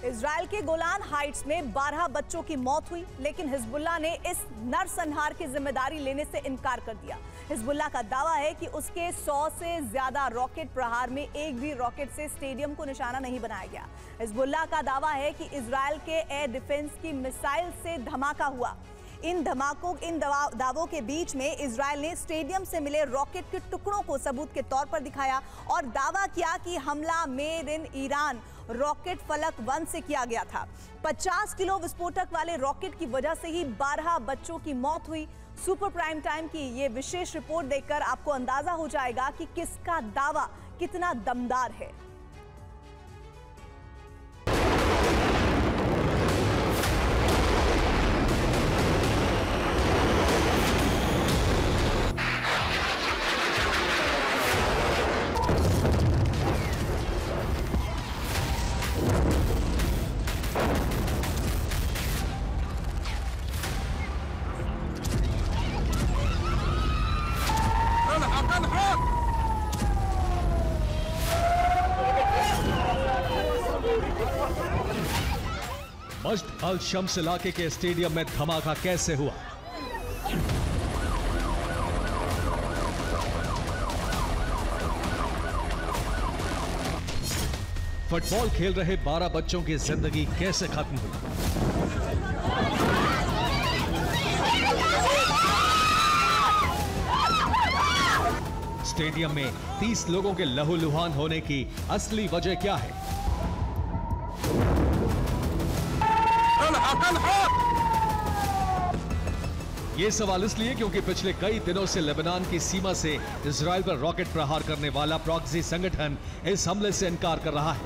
Israel के Golan Heights में 12 बच्चों की मौत हुई, लेकिन हिजबुल्लाह ने इस नरसंहार की जिम्मेदारी लेने से इनकार कर दिया। हिजबुल्लाह का दावा है कि उसके 100 से ज्यादा रॉकेट प्रहार में एक भी रॉकेट से स्टेडियम को निशाना नहीं बनाया गया। हिजबुल्लाह का दावा है कि इजराइल के एयर डिफेंस की मिसाइल से धमाका हुआ। इन दावों के बीच में इजराइल ने स्टेडियम से मिले रॉकेट के टुकड़ों को सबूत के तौर पर दिखाया और दावा किया कि हमला मेड इन ईरान रॉकेट फलक 1 से किया गया था। 50 किलो विस्फोटक वाले रॉकेट की वजह से ही 12 बच्चों की मौत हुई। सुपर प्राइम टाइम की ये विशेष रिपोर्ट देखकर आपको अंदाजा हो जाएगा कि किसका दावा कितना दमदार है। मस्जिद अल शम्स इलाके के स्टेडियम में धमाका कैसे हुआ? फुटबॉल खेल रहे 12 बच्चों की जिंदगी कैसे खत्म हुई? स्टेडियम में 30 लोगों के लहूलुहान होने की असली वजह क्या है? ये सवाल इसलिए क्योंकि पिछले कई दिनों से लेबनान की सीमा से इजराइल पर रॉकेट प्रहार करने वाला प्रॉक्सी संगठन इस हमले से इनकार कर रहा है।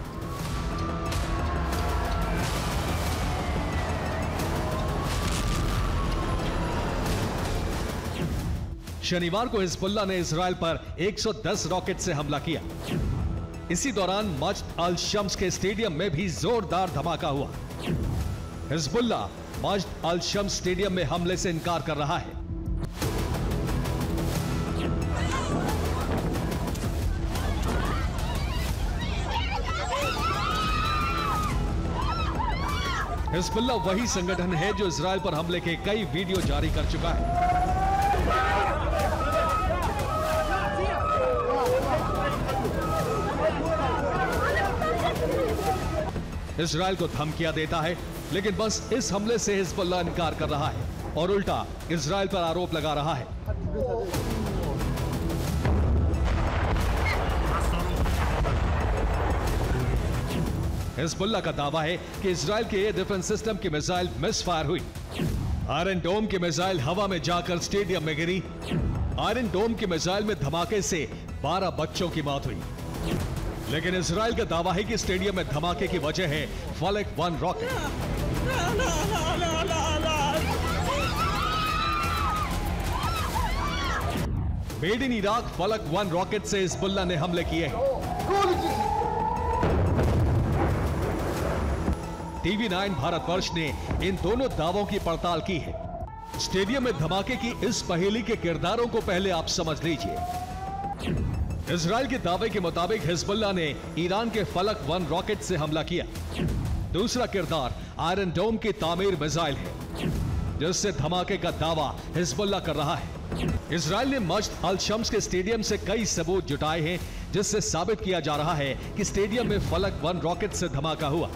शनिवार को हिजबुल्लाह ने इजराइल पर 110 रॉकेट से हमला किया। इसी दौरान मस्जिद अल शम्स के स्टेडियम में भी जोरदार धमाका हुआ। हिजबुल्लाह मस्जिद अल शम्स स्टेडियम में हमले से इनकार कर रहा है। हिजबुल्लाह वही संगठन है जो इजराइल पर हमले के कई वीडियो जारी कर चुका है। इजराइल को धमकियां देता है, लेकिन बस इस हमले से हिजबुल्लाह इनकार कर रहा है और उल्टा इजराइल पर आरोप लगा रहा है। हिजबुल्लाह का दावा है कि इजराइल के एयर डिफेंस सिस्टम की मिसाइल मिसफायर हुई। आयरन डोम की मिसाइल हवा में जाकर स्टेडियम में गिरी। आयरन डोम की मिसाइल में धमाके से 12 बच्चों की मौत हुई, लेकिन इजराइल का दावा है कि स्टेडियम में धमाके की वजह है फलक 1 रॉकेट। मेड इन इराक फलक 1 रॉकेट से हिजबुल्लाह ने हमले किए हैं। TV9 भारतवर्ष ने इन दोनों दावों की पड़ताल की है। स्टेडियम में धमाके की इस पहेली के किरदारों को पहले आप समझ लीजिए। इजराइल के दावे के मुताबिक हिजबुल्लाह ने ईरान के फलक 1 रॉकेट से हमला किया। दूसरा किरदार आयरन डोम की तामीर मिसाइल है, जिससे धमाके का दावा हिजबुल्लाह कर रहा है। इजराइल ने मस्जिद अल शम्स के स्टेडियम से कई सबूत जुटाए हैं, जिससे साबित किया जा रहा है कि स्टेडियम में फलक 1 रॉकेट से धमाका हुआ।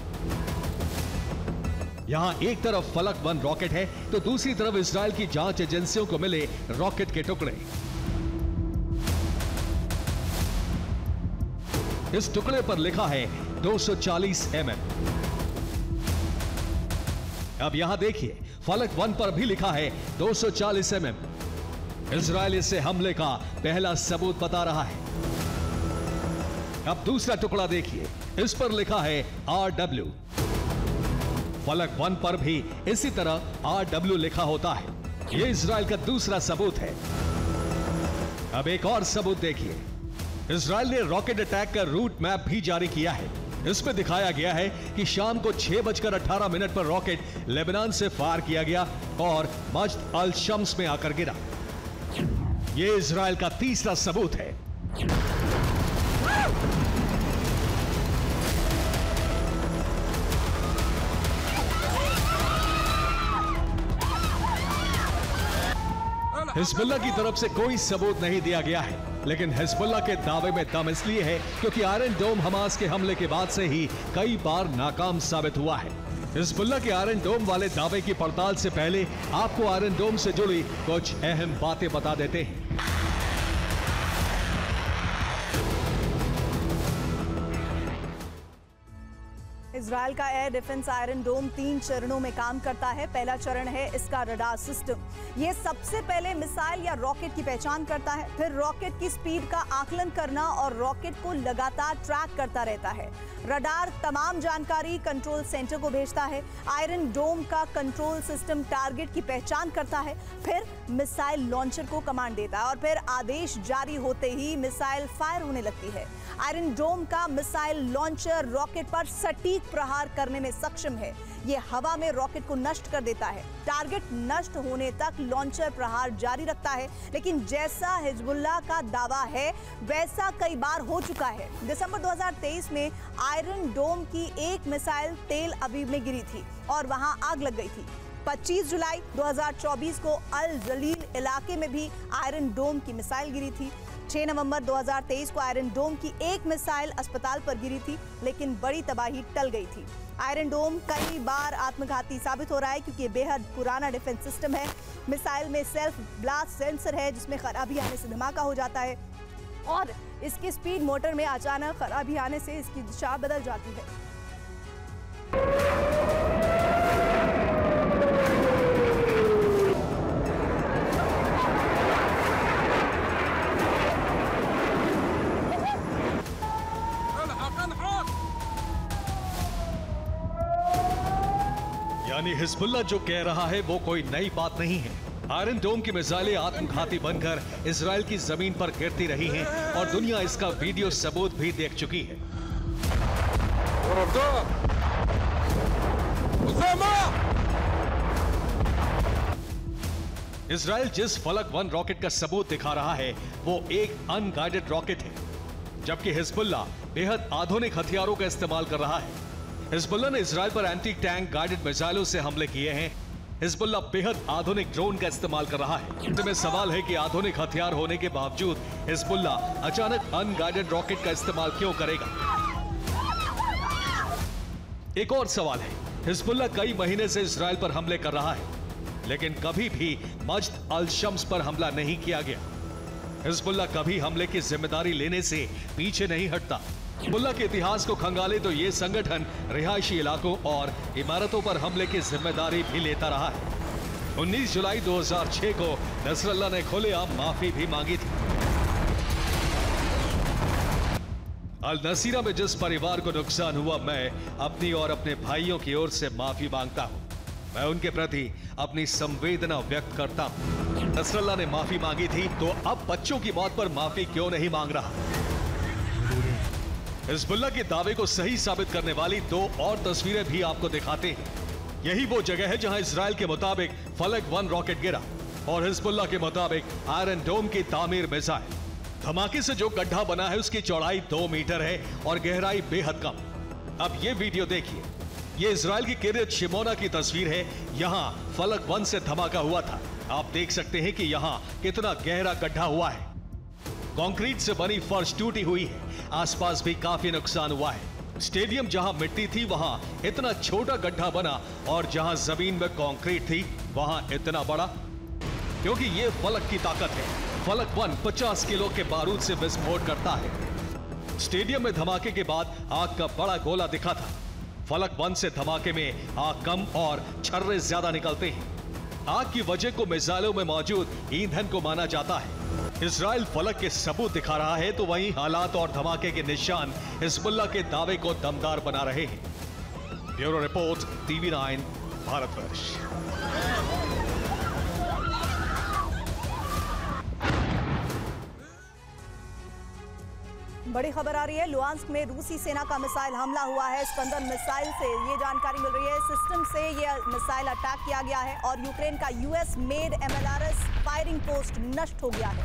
यहां एक तरफ फलक 1 रॉकेट है तो दूसरी तरफ इजराइल की जांच एजेंसियों को मिले रॉकेट के टुकड़े। इस टुकड़े पर लिखा है 240 mm। अब यहां देखिए, फलक 1 पर भी लिखा है 240 mm। इजराइल इसे हमले का पहला सबूत बता रहा है। अब दूसरा टुकड़ा देखिए, इस पर लिखा है RW। फलक 1 पर भी इसी तरह RW लिखा होता है। यह इजराइल का दूसरा सबूत है। अब एक और सबूत देखिए, इजराइल ने रॉकेट अटैक का रूट मैप भी जारी किया है। इसमें दिखाया गया है कि शाम को 6:18 पर रॉकेट लेबनान से फायर किया गया और मस्जिद अल शम्स में आकर गिरा। यह इजराइल का तीसरा सबूत है। हिजबुल्लाह की तरफ से कोई सबूत नहीं दिया गया है, लेकिन हिजबुल्लाह के दावे में दम इसलिए है क्योंकि आयरन डोम हमास के हमले के बाद से ही कई बार नाकाम साबित हुआ है। हिजबुल्लाह के आयरन डोम वाले दावे की पड़ताल से पहले आपको आयरन डोम से जुड़ी कुछ अहम बातें बता देते हैं। इजराइल का एयर डिफेंस आयरन डोम 3 चरणों में काम करता है। पहला चरण है इसका रडार सिस्टम। ये सबसे पहले मिसाइल या रॉकेट की पहचान करता है, फिर रॉकेट की स्पीड का आकलन करना और रॉकेट को लगातार ट्रैक करता रहता है। रडार तमाम जानकारी कंट्रोल सेंटर को भेजता है। आयरन डोम का कंट्रोल सिस्टम टारगेट की पहचान करता है, फिर मिसाइल लॉन्चर को कमांड देता है और फिर आदेश जारी होते ही मिसाइल फायर होने लगती है। आयरन डोम का मिसाइल लॉन्चर रॉकेट पर सटीक प्रहार करने में सक्षम है। ये हवा में रॉकेट को नष्ट कर देता है। टारगेट नष्ट होने तक लॉन्चर प्रहार जारी रखता है, लेकिन जैसा हिजबुल्लाह का दावा है वैसा कई बार हो चुका है। दिसंबर 2023 में आयरन डोम की एक मिसाइल तेल अवीव में गिरी थी और वहां आग लग गई थी। 25 जुलाई 2024 को अल जलील इलाके में भी आयरन डोम की मिसाइल गिरी थी। 6 नवंबर 2023 को आयरन डोम की एक मिसाइल अस्पताल पर गिरी थी, लेकिन बड़ी तबाही टल गई थी। आयरन डोम कई बार आत्मघाती साबित हो रहा है क्योंकि बेहद पुराना डिफेंस सिस्टम है। मिसाइल में सेल्फ ब्लास्ट सेंसर है जिसमें खराबी आने से धमाका हो जाता है और इसके स्पीड मोटर में अचानक खराबी आने से इसकी दिशा बदल जाती है। यानी हिजबुल्लाह जो कह रहा है वो कोई नई बात नहीं है। आयरन डोम की मिसाइलें आत्मघाती बनकर इजराइल की जमीन पर गिरती रही हैं और दुनिया इसका वीडियो सबूत भी देख चुकी है। इजराइल जिस फलक 1 रॉकेट का सबूत दिखा रहा है वो एक अनगाइडेड रॉकेट है, जबकि हिजबुल्लाह बेहद आधुनिक हथियारों का इस्तेमाल कर रहा है। हिजबुल्लाह ने इजराइल पर एंटी टैंक गाइडेड मिसाइलों से हमले किए हैं। हिजबुल्लाह बेहद आधुनिक ड्रोन का इस्तेमाल कर रहा है। ऐसे में सवाल है कि आधुनिक हथियार होने के बावजूद हिजबुल्लाह अचानक अनगाइडेड रॉकेट का इस्तेमाल क्यों करेगा। एक और सवाल है, हिजबुल्लाह कई महीने से इजराइल पर हमले कर रहा है, लेकिन कभी भी मस्जिद अल शम्स पर हमला नहीं किया गया। हिजबुल्लाह कभी हमले की जिम्मेदारी लेने से पीछे नहीं हटता। हिजबुल्लाह के इतिहास को खंगाले तो ये संगठन रिहायशी इलाकों और इमारतों पर हमले की जिम्मेदारी भी लेता रहा है। 19 जुलाई 2006 को नसरल्लाह ने खुलेआम माफी भी मांगी थी। अल नसीरा में जिस परिवार को नुकसान हुआ, मैं अपनी और अपने भाइयों की ओर से माफी मांगता हूं। मैं उनके प्रति अपनी संवेदना व्यक्त करता हूं। नसरल्लाह ने माफी मांगी थी, तो अब बच्चों की मौत पर माफी क्यों नहीं मांग रहा। हिजबुल्लाह के दावे को सही साबित करने वाली 2 और तस्वीरें भी आपको दिखाते हैं। यही वो जगह है जहां इजराइल के मुताबिक फलक 1 रॉकेट गिरा और हिजबुल्लाह के मुताबिक आयरन डोम की तामीर मिसाइल। धमाके से जो गड्ढा बना है उसकी चौड़ाई 2 मीटर है और गहराई बेहद कम। अब ये वीडियो देखिए। ये इजराइल की किर्यत शिमोना की तस्वीर है। यहाँ फलक 1 से धमाका हुआ था। आप देख सकते हैं कि यहाँ कितना गहरा गड्ढा हुआ है। कंक्रीट से बनी फर्श टूटी हुई है। आसपास भी काफी नुकसान हुआ है। स्टेडियम जहां मिट्टी थी वहां इतना छोटा गड्ढा बना और जहां जमीन में कंक्रीट थी वहां इतना बड़ा, क्योंकि ये फलक की ताकत है। फलक 1 50 किलो के बारूद से विस्फोट करता है। स्टेडियम में धमाके के बाद आग का बड़ा गोला दिखा था। फलक 1 से धमाके में आग कम और छर्रे ज्यादा निकलते हैं। आग की वजह को मिसाइलों में मौजूद ईंधन को माना जाता है। इजराइल फलक के सबूत दिखा रहा है, तो वहीं हालात और धमाके के निशान हिजबुल्लाह के दावे को दमदार बना रहे हैं। Bureau report, TV9 Bharatvarsh. बड़ी खबर आ रही है। लुहांस्क में रूसी सेना का मिसाइल हमला हुआ है। स्कंदर मिसाइल से ये जानकारी मिल रही है। सिस्टम से ये मिसाइल अटैक किया गया है और यूक्रेन का US made MLRS firing post नष्ट हो गया है।